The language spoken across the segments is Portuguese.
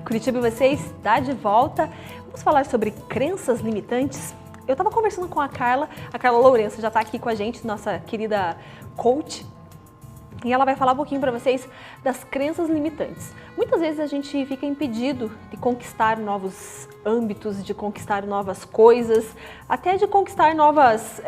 Curitiba USA está de volta. Vamos falar sobre crenças limitantes? Eu estava conversando com a Carla Lourenço já está aqui com a gente, nossa querida coach, e ela vai falar um pouquinho para vocês das crenças limitantes. Muitas vezes a gente fica impedido de conquistar novos âmbitos, de conquistar novas coisas, até de conquistar novas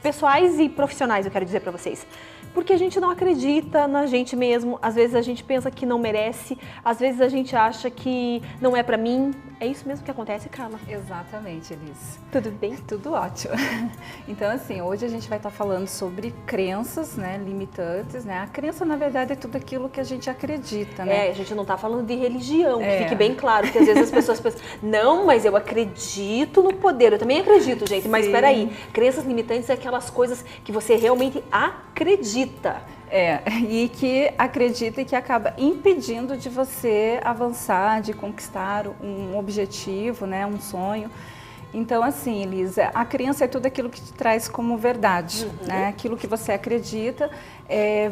pessoais e profissionais, eu quero dizer para vocês. Porque a gente não acredita na gente mesmo, às vezes a gente pensa que não merece, às vezes a gente acha que não é pra mim. É isso mesmo que acontece, Carla? Exatamente, Elis. Tudo bem? Tudo ótimo. Então, assim, hoje a gente vai estar falando sobre crenças, né, limitantes, né? A crença, na verdade, é tudo aquilo que a gente acredita, né? A gente não está falando de religião, que fique bem claro, que às vezes as pessoas pensam, não, mas eu acredito no poder. Eu também acredito, gente, mas espera aí. Crenças limitantes é aquelas coisas que você realmente acredita. E que acredita e que acaba impedindo de você avançar, de conquistar um objetivo, né, um sonho. Então, assim, Elisa, a crença é tudo aquilo que te traz como verdade, né? Aquilo que você acredita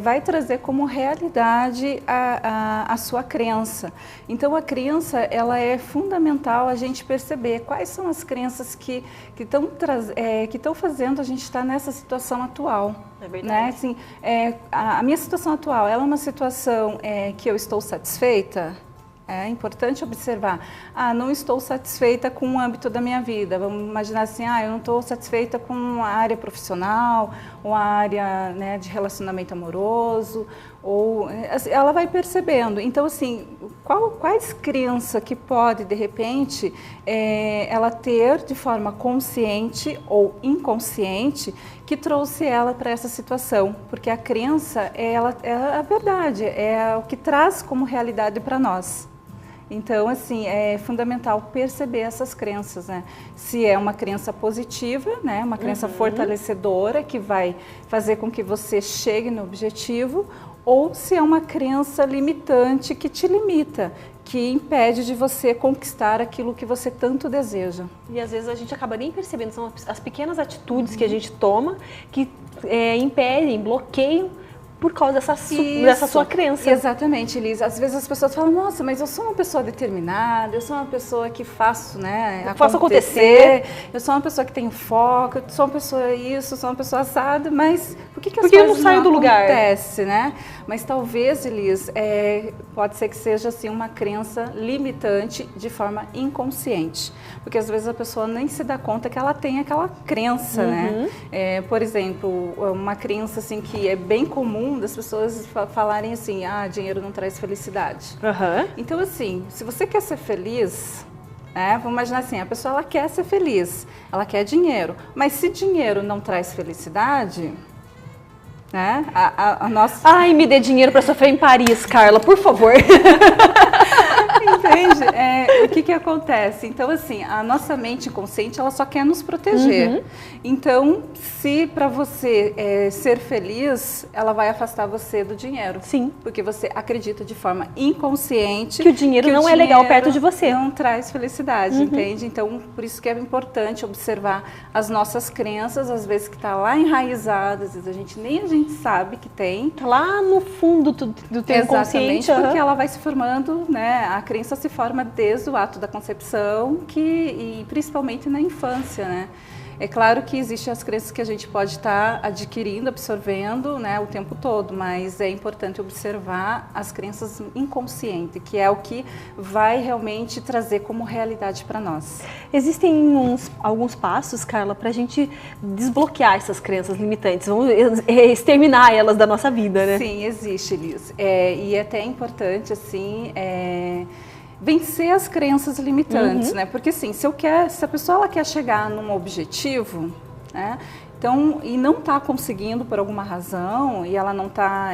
vai trazer como realidade a sua crença. Então, a crença, ela é fundamental a gente perceber quais são as crenças que estão fazendo a gente estar nessa situação atual. É verdade. Né? Assim, a minha situação atual, ela é uma situação que eu estou satisfeita? É importante observar, não estou satisfeita com o âmbito da minha vida, vamos imaginar assim, eu não estou satisfeita com a área profissional, ou a área, né, de relacionamento amoroso, ou ela vai percebendo. Então, assim, quais crenças que pode, de repente, ela ter de forma consciente ou inconsciente que trouxe ela para essa situação, porque a crença é a verdade, é o que traz como realidade para nós. Então, assim, é fundamental perceber essas crenças, né? Se é uma crença positiva, né? Uma crença fortalecedora que vai fazer com que você chegue no objetivo, ou se é uma crença limitante que te limita, que impede de você conquistar aquilo que você tanto deseja. E às vezes a gente acaba nem percebendo, são as pequenas atitudes que a gente toma que impedem, bloqueiam por causa dessa sua crença. Exatamente, Elisa. Às vezes as pessoas falam, nossa, mas eu sou uma pessoa determinada, eu sou uma pessoa que faço, né, faço acontecer, eu sou uma pessoa que tem foco, eu sou uma pessoa isso, sou uma pessoa assada, mas por que as coisas não saem do lugar? Acontece, né? Mas talvez, Elisa, pode ser que seja assim uma crença limitante de forma inconsciente, porque às vezes a pessoa nem se dá conta que ela tem aquela crença, né? Por exemplo, uma crença assim que é bem comum das pessoas falarem assim, dinheiro não traz felicidade. Então, assim, se você quer ser feliz, vamos imaginar assim, a pessoa ela quer ser feliz, ela quer dinheiro, mas se dinheiro não traz felicidade, né? Ai, me dê dinheiro para sofrer em Paris, Carla, por favor. Entende? O que acontece? Então, assim, a nossa mente inconsciente, ela só quer nos proteger. Então, se para você ser feliz, ela vai afastar você do dinheiro. Sim. Porque você acredita de forma inconsciente que o dinheiro não é legal perto de você. Não traz felicidade, entende? Então, por isso que é importante observar as nossas crenças, às vezes que está lá enraizada, às vezes a gente sabe que tem. Tá lá no fundo do teu inconsciente. Exatamente, porque ela vai se formando, né? A crença se forma desde o ato da concepção e principalmente na infância, né? É claro que existem as crenças que a gente pode estar adquirindo, absorvendo, né, o tempo todo, mas é importante observar as crenças inconscientes, que é o que vai realmente trazer como realidade para nós. Existem alguns passos, Carla, para a gente desbloquear essas crenças limitantes, vamos exterminar elas da nossa vida, né? Sim, existe, Liz. E é até importante, assim, vencer as crenças limitantes, né? Porque assim, se a pessoa ela quer chegar num objetivo, né? Então, e não está conseguindo por alguma razão, e ela não está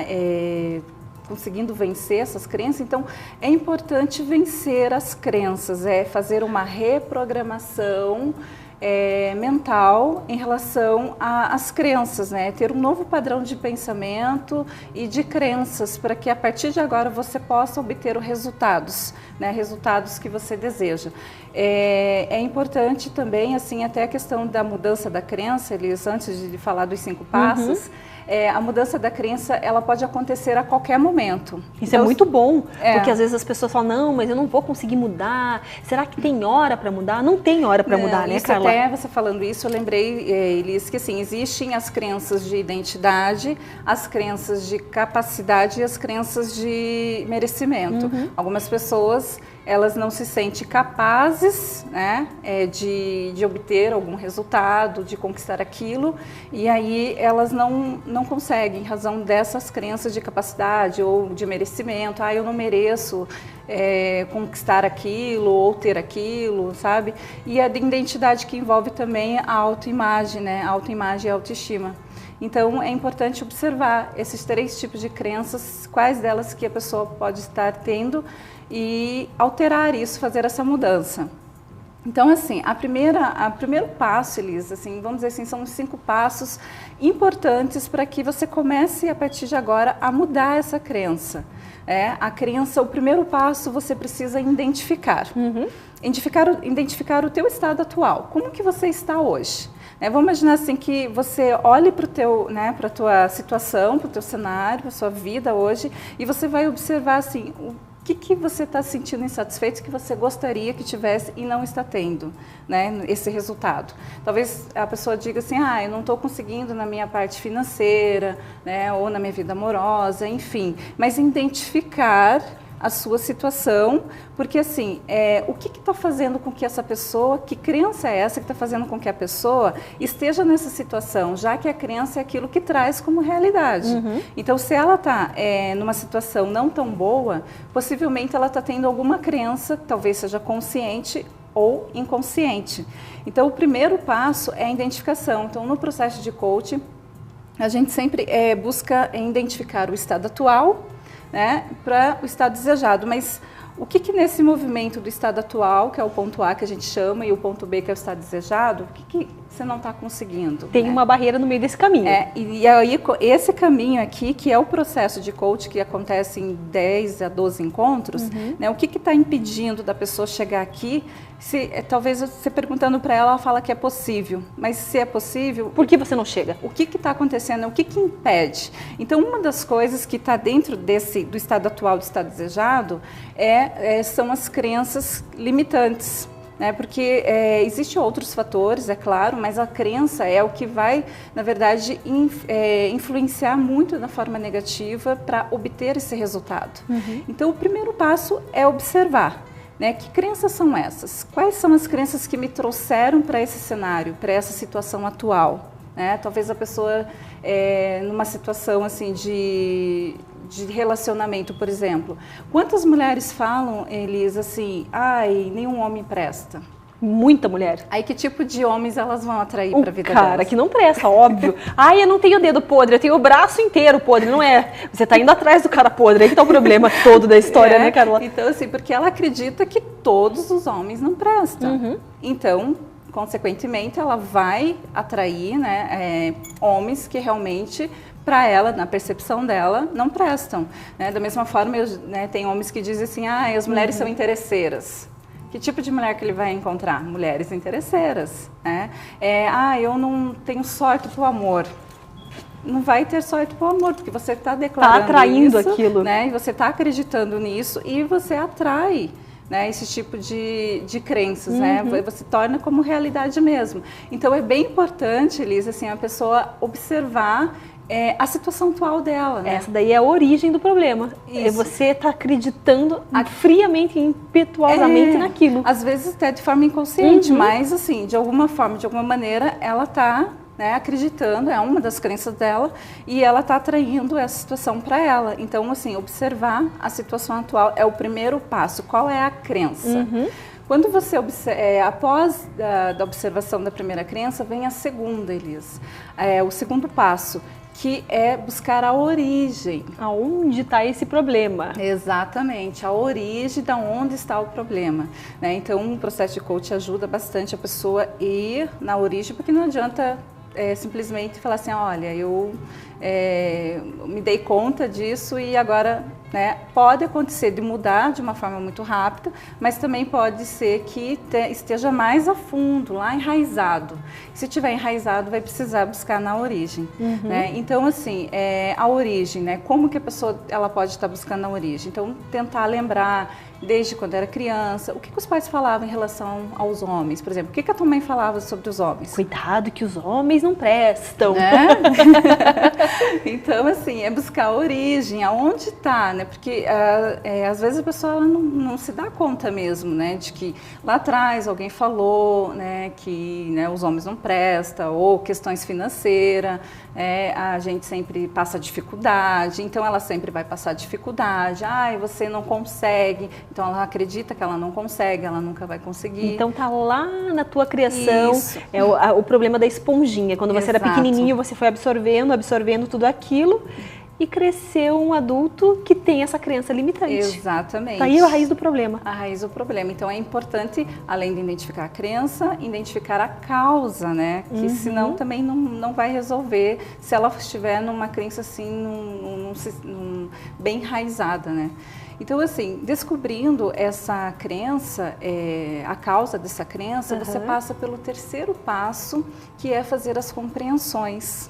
conseguindo vencer essas crenças, então é importante vencer as crenças, fazer uma reprogramação mental em relação às crenças, né? Ter um novo padrão de pensamento e de crenças para que a partir de agora você possa obter os resultados, né? Resultados que você deseja. É importante também, assim, até a questão da mudança da crença, Elis, antes de falar dos 5 passos, a mudança da crença, ela pode acontecer a qualquer momento. Isso então, é muito bom, porque às vezes as pessoas falam, não, mas eu não vou conseguir mudar, será que tem hora para mudar? Não tem hora para mudar, né, Carla? Até você falando isso, eu lembrei, Elis, que assim, existem as crenças de identidade, as crenças de capacidade e as crenças de merecimento. Algumas pessoas, elas não se sentem capazes, né, de obter algum resultado, de conquistar aquilo, e aí elas não conseguem, em razão dessas crenças de capacidade ou de merecimento. Eu não mereço conquistar aquilo ou ter aquilo, sabe? E a identidade que envolve também a autoimagem, né? Autoimagem e autoestima. Então, é importante observar esses 3 tipos de crenças, quais delas que a pessoa pode estar tendo e alterar isso, fazer essa mudança. Então, assim, o primeiro passo, Elis, assim, vamos dizer assim, são os 5 passos importantes para que você comece, a partir de agora, a mudar essa crença. A crença, o primeiro passo, você precisa identificar. Identificar o teu estado atual. Como que você está hoje? Vamos imaginar assim que você olhe para a tua situação, para o teu cenário, para a sua vida hoje, e você vai observar assim, o que você está sentindo insatisfeito, que você gostaria que tivesse e não está tendo, né, esse resultado. Talvez a pessoa diga assim, eu não estou conseguindo na minha parte financeira, né, ou na minha vida amorosa, enfim. Mas identificar a sua situação, porque assim, o que está fazendo com que essa pessoa, que crença é essa que está fazendo com que a pessoa esteja nessa situação, já que a crença é aquilo que traz como realidade. Então, se ela está numa situação não tão boa, possivelmente ela está tendo alguma crença, talvez seja consciente ou inconsciente. Então, o primeiro passo é a identificação. Então, no processo de coaching, a gente sempre busca identificar o estado atual, né, para o estado desejado, mas o que nesse movimento do estado atual, que é o ponto A que a gente chama, e o ponto B que é o estado desejado, o que você não está conseguindo? Tem uma barreira no meio desse caminho. E aí esse caminho aqui, que é o processo de coach que acontece em 10 a 12 encontros, né, o que está impedindo da pessoa chegar aqui? Talvez você perguntando para ela fala que é possível, mas se é possível... Por que você não chega? O que está acontecendo? O que impede? Então, uma das coisas que está dentro do estado atual, do estado desejado, são as crenças limitantes. Porque existem outros fatores, é claro, mas a crença é o que vai, na verdade, influenciar muito na forma negativa para obter esse resultado. Então, o primeiro passo é observar. Que crenças são essas? Quais são as crenças que me trouxeram para esse cenário, para essa situação atual? Talvez a pessoa, numa situação assim de relacionamento, por exemplo. Quantas mulheres falam, Elis, assim, nenhum homem presta? Muita mulher. Aí que tipo de homens elas vão atrair para a vida delas? Cara, que não presta, óbvio. Eu não tenho o dedo podre, eu tenho o braço inteiro podre, não é? Você tá indo atrás do cara podre, aí que tá o problema todo da história, né, Carla? Então, assim, porque ela acredita que todos os homens não prestam. Então, consequentemente, ela vai atrair, né, homens que realmente, para ela, na percepção dela, não prestam. Da mesma forma, tem homens que dizem assim, as mulheres são interesseiras. Que tipo de mulher que ele vai encontrar? Mulheres interesseiras. Eu não tenho sorte para o amor. Não vai ter sorte para o amor, porque você está declarando atraindo isso, aquilo. E você está acreditando nisso e você atrai, esse tipo de crenças, Você torna como realidade mesmo. Então, é bem importante, Elis, assim, a pessoa observar a situação atual dela. Essa daí é a origem do problema. Você está acreditando friamente, impetuosamente naquilo. Às vezes até de forma inconsciente, mas assim, de alguma forma, de alguma maneira, ela está acreditando, é uma das crenças dela, e ela está atraindo essa situação para ela. Então, assim, observar a situação atual é o primeiro passo. Qual é a crença? Quando você após da observação da primeira crença, vem a segunda, Elis. O segundo passo, que é buscar a origem. Aonde está esse problema? Exatamente, a origem de onde está o problema, né? Então, o processo de coach ajuda bastante a pessoa a ir na origem, porque não adianta simplesmente falar assim, olha, eu me dei conta disso e agora, né, pode acontecer de mudar de uma forma muito rápida, mas também pode ser que esteja mais a fundo, lá enraizado. Se estiver enraizado, vai precisar buscar na origem. Né? Então, assim, a origem, né, como que a pessoa ela pode estar buscando na origem? Então, tentar lembrar desde quando era criança, o que os pais falavam em relação aos homens, por exemplo, o que a tua mãe falava sobre os homens? Cuidado que os homens não prestam. Né? Então, assim, é buscar a origem, aonde está, né? Porque às vezes a pessoa ela não se dá conta mesmo, né? De que lá atrás alguém falou, né? Que né, os homens não prestam, ou questões financeiras, a gente sempre passa dificuldade, então ela sempre vai passar dificuldade, você não consegue, então ela acredita que ela não consegue, ela nunca vai conseguir. Então tá lá na tua criação, o problema da esponjinha, quando você era pequenininho você foi absorvendo tudo aquilo e cresceu um adulto que tem essa crença limitante. Exatamente. Tá aí a raiz do problema. A raiz do problema. Então é importante, além de identificar a crença, identificar a causa, né? Que senão também não vai resolver se ela estiver numa crença assim, bem enraizada, né? Então, assim, descobrindo essa crença, a causa dessa crença, você passa pelo terceiro passo, que é fazer as compreensões.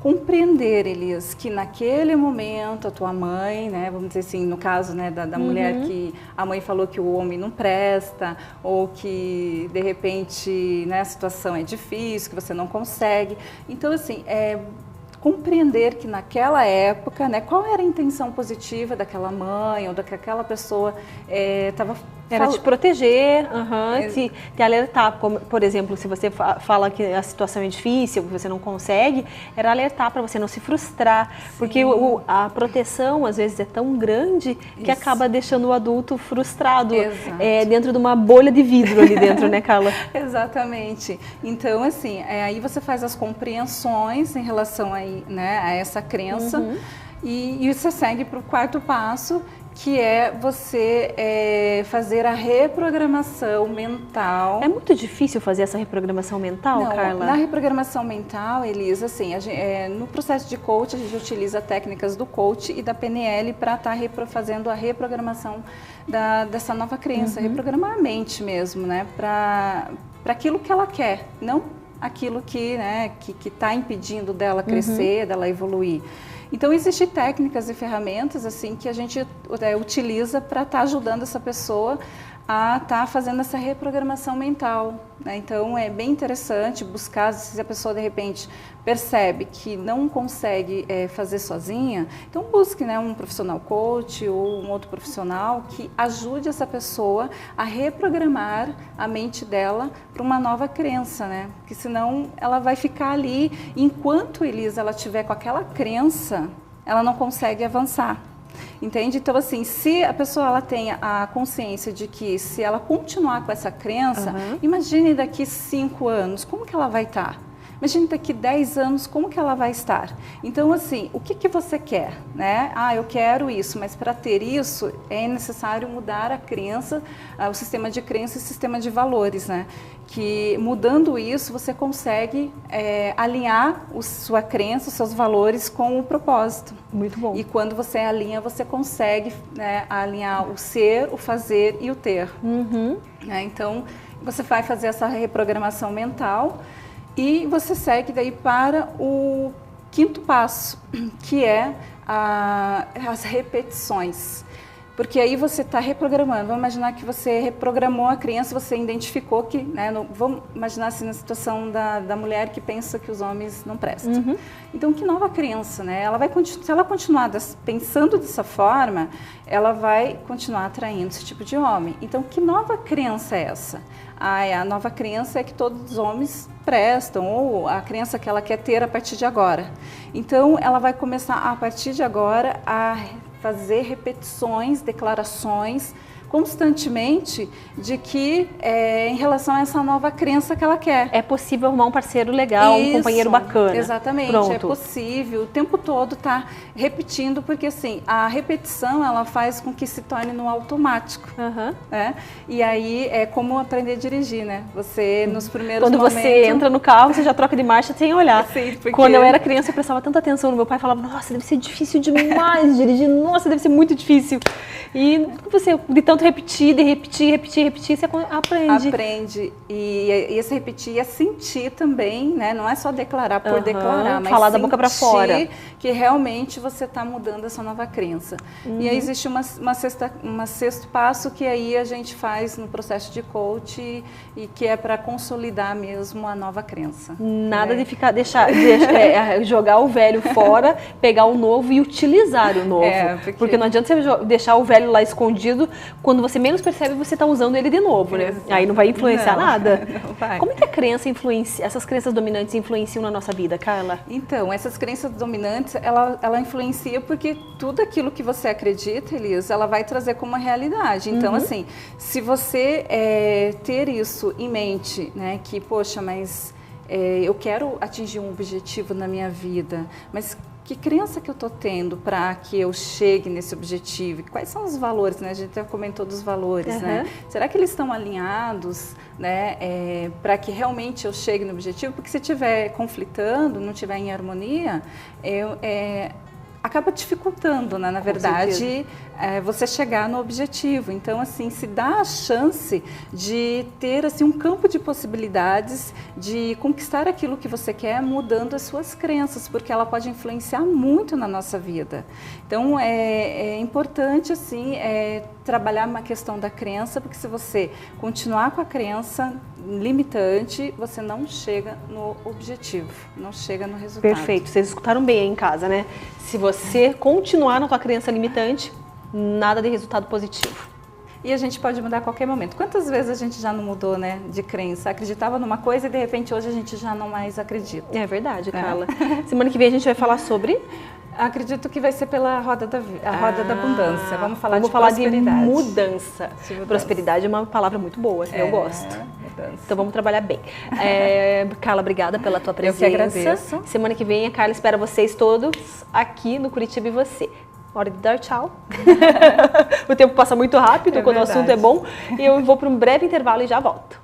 Compreender, Elias, que naquele momento a tua mãe, né, vamos dizer assim, no caso né, da mulher que a mãe falou que o homem não presta, ou que de repente né, a situação é difícil, que você não consegue. Então, assim, compreender que naquela época, né, qual era a intenção positiva daquela mãe ou daquela pessoa estava era te proteger, te alertar, como, por exemplo, se você fala que a situação é difícil, que você não consegue, era alertar para você não se frustrar, porque a proteção às vezes é tão grande que acaba deixando o adulto frustrado, dentro de uma bolha de vidro ali dentro, né, Carla? Exatamente. Então, assim, aí você faz as compreensões em relação né, a essa crença e você segue para o quarto passo, que é você fazer a reprogramação mental. É muito difícil fazer essa reprogramação mental, não, Carla? Na reprogramação mental, Elisa, assim, no processo de coach, a gente utiliza técnicas do coach e da PNL para estar fazendo a reprogramação dessa nova crença, reprogramar a mente mesmo, né, para aquilo que ela quer, não aquilo que está impedindo dela crescer, dela evoluir. Então, existem técnicas e ferramentas assim que a gente utiliza para estar ajudando essa pessoa a estar fazendo essa reprogramação mental. Né? Então, é bem interessante buscar, se a pessoa de repente percebe que não consegue fazer sozinha, então busque né, um profissional coach ou um outro profissional que ajude essa pessoa a reprogramar a mente dela para uma nova crença, né? Porque senão ela vai ficar ali, enquanto Elisa ela tiver com aquela crença, ela não consegue avançar. Entende? Então, assim, se a pessoa ela tenha a consciência de que se ela continuar com essa crença, imagine daqui 5 anos, como que ela vai estar? Imagine daqui 10 anos, como que ela vai estar? Então, assim, o que você quer? Né? Eu quero isso, mas para ter isso é necessário mudar a crença, o sistema de crença e o sistema de valores, né? Que mudando isso, você consegue alinhar sua crença, os seus valores com o propósito. Muito bom. E quando você alinha, você consegue alinhar o ser, o fazer e o ter. Então, você vai fazer essa reprogramação mental e você segue daí para o quinto passo, que é as repetições. Porque aí você está reprogramando. Vamos imaginar que você reprogramou a criança, você identificou que, né, vamos imaginar assim na situação da mulher que pensa que os homens não prestam. Então, que nova crença, né? Ela vai se ela continuar pensando dessa forma, ela vai continuar atraindo esse tipo de homem. Então, que nova crença é essa? A nova crença é que todos os homens prestam, ou a crença que ela quer ter a partir de agora. Então, ela vai começar a partir de agora a fazer repetições, declarações constantemente de que em relação a essa nova crença que ela quer. É possível arrumar um parceiro legal, um companheiro bacana. Exatamente, Pronto. é possível. O tempo todo tá repetindo, porque assim, a repetição ela faz com que se torne no automático. Né? E aí é como aprender a dirigir, né? Você nos primeiros Quando momentos... você entra no carro, você já troca de marcha sem olhar. Sim, porque... Quando eu era criança, eu prestava tanta atenção no meu pai, falava, nossa, deve ser difícil demais dirigir, nossa, deve ser muito difícil. E você, de tanto repetir, você aprende. Aprende. E esse repetir é sentir também, né? Não é só declarar por declarar, mas falar da boca para fora. Que realmente você está mudando essa nova crença. E aí existe um sexto passo que aí a gente faz no processo de coach e que é para consolidar mesmo a nova crença. Nada de ficar, jogar o velho fora, pegar o novo e utilizar o novo. Porque não adianta você deixar o velho lá escondido, quando você menos percebe, você está usando ele de novo, né? Aí não vai influenciar nada. Não vai. Como é que a crença influencia, essas crenças dominantes influenciam na nossa vida, Carla? Então, essas crenças dominantes, ela influencia porque tudo aquilo que você acredita, Elisa, ela vai trazer como uma realidade. Então, assim, se você ter isso em mente, né, que, poxa, mas eu quero atingir um objetivo na minha vida, mas que crença que eu estou tendo para que eu chegue nesse objetivo? Quais são os valores, né? A gente já comentou dos valores, né? Será que eles estão alinhados, né? Para que realmente eu chegue no objetivo? Porque se estiver conflitando, não estiver em harmonia, acaba dificultando, né? Na verdade, você chegar no objetivo. Então, assim, se dá a chance de ter assim, um campo de possibilidades de conquistar aquilo que você quer, mudando as suas crenças, porque ela pode influenciar muito na nossa vida. Então, é importante, assim, trabalhar uma questão da crença, porque se você continuar com a crença limitante, você não chega no objetivo, não chega no resultado. Perfeito, vocês escutaram bem aí em casa, né? Se você continuar na tua crença limitante, nada de resultado positivo. E a gente pode mudar a qualquer momento. Quantas vezes a gente já não mudou, né, de crença? Acreditava numa coisa e de repente hoje a gente já não mais acredita. É verdade, Carla. Semana que vem a gente vai falar sobre... Acredito que vai ser pela roda da abundância. Vamos falar de mudança. Prosperidade é uma palavra muito boa, eu gosto. Mudança. Então vamos trabalhar bem. Carla, obrigada pela tua presença. Eu que agradeço. Semana que vem a Carla espera vocês todos aqui no Curitiba e Você. Hora de dar tchau. O tempo passa muito rápido quando o assunto é bom. E eu vou para um breve intervalo e já volto.